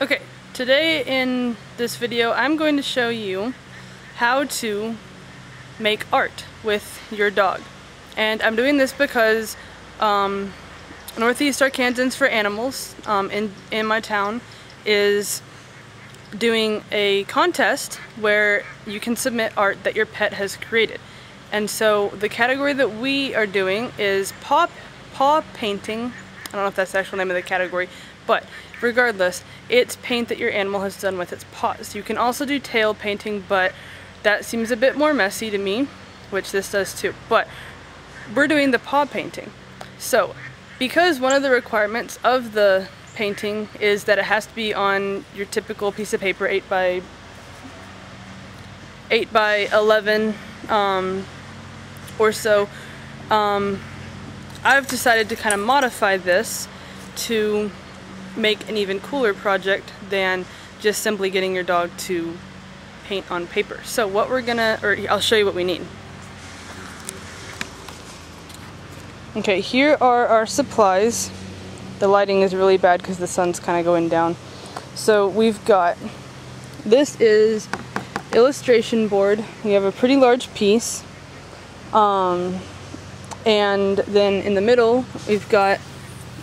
Okay, today in this video I'm going to show you how to make art with your dog. And I'm doing this because Northeast Arkansans for Animals in my town is doing a contest where you can submit art that your pet has created. And so the category that we are doing is paw painting. I don't know if that's the actual name of the category, but regardless, it's paint that your animal has done with its paws. You can also do tail painting, but that seems a bit more messy to me, which this does too. But we're doing the paw painting. So, because one of the requirements of the painting is that it has to be on your typical piece of paper, 8 by 11 or so, I've decided to kind of modify this to make an even cooler project than just simply getting your dog to paint on paper. So what we're gonna, or I'll show you what we need. Okay, here are our supplies. The lighting is really bad because the sun's kind of going down. So we've got, this is illustration board. We have a pretty large piece. And then in the middle we've got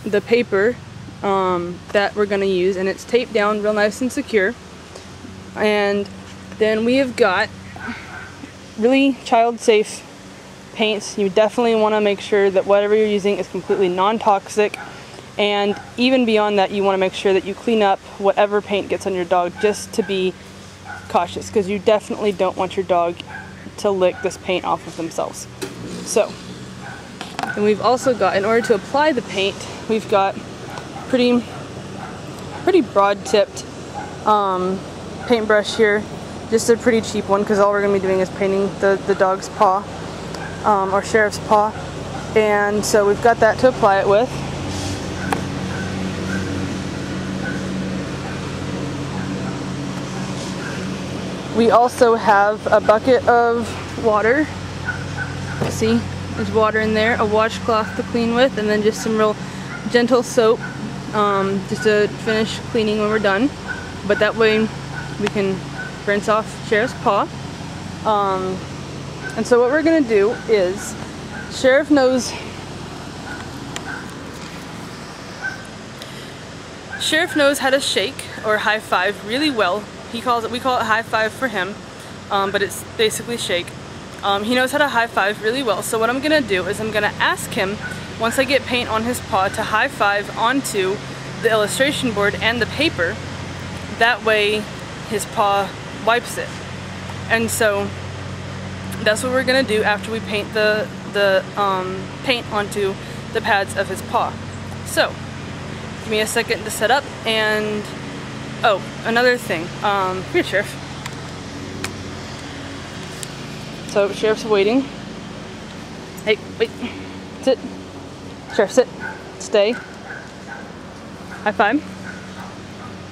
the paper that we're going to use, and it's taped down real nice and secure. And then we have got really child safe paints. You definitely want to make sure that whatever you're using is completely non-toxic, and even beyond that you want to make sure that you clean up whatever paint gets on your dog, just to be cautious, because you definitely don't want your dog to lick this paint off of themselves. So, and we've also got, in order to apply the paint, we've got pretty broad-tipped paintbrush here, just a pretty cheap one, because all we're going to be doing is painting the dog's paw, or sheriff's paw. And so we've got that to apply it with. We also have a bucket of water. See, there's water in there, a washcloth to clean with, and then just some real gentle soap just to finish cleaning when we're done. But that way we can rinse off Sheriff's paw. And so what we're going to do is, Sheriff knows how to shake or high five really well. We call it high five for him, but it's basically shake. He knows how to high five really well, so what I'm gonna do is I'm gonna ask him, once I get paint on his paw, to high five onto the illustration board and the paper. That way his paw wipes it. And so that's what we're gonna do after we paint the paint onto the pads of his paw. So give me a second to set up. And oh, another thing, here, Sheriff. So Sheriff's waiting. Hey, wait, sit. Sheriff, sit, stay. High five.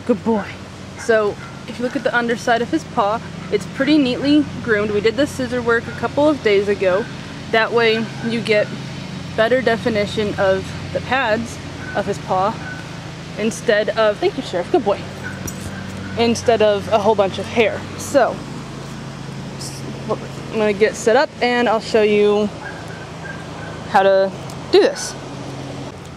Good boy. So if you look at the underside of his paw, it's pretty neatly groomed. We did the scissor work a couple of days ago. That way you get better definition of the pads of his paw instead of, thank you, Sheriff, good boy, instead of a whole bunch of hair. So I'm going to get set up and I'll show you how to do this.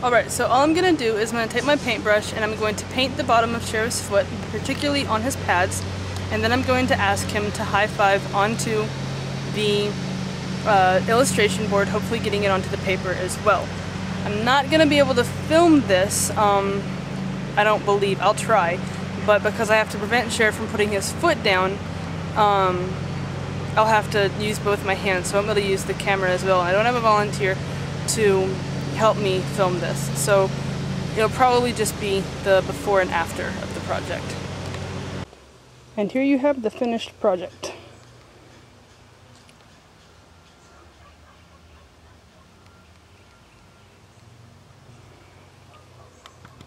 Alright, so all I'm going to do is I'm going to take my paintbrush and I'm going to paint the bottom of Sheriff's foot, particularly on his pads, and then I'm going to ask him to high five onto the illustration board, hopefully getting it onto the paper as well. I'm not going to be able to film this, I don't believe. I'll try, but because I have to prevent Sheriff from putting his foot down, I'll have to use both my hands, so I'm going to use the camera as well. I don't have a volunteer to help me film this, so it'll probably just be the before and after of the project. And here you have the finished project.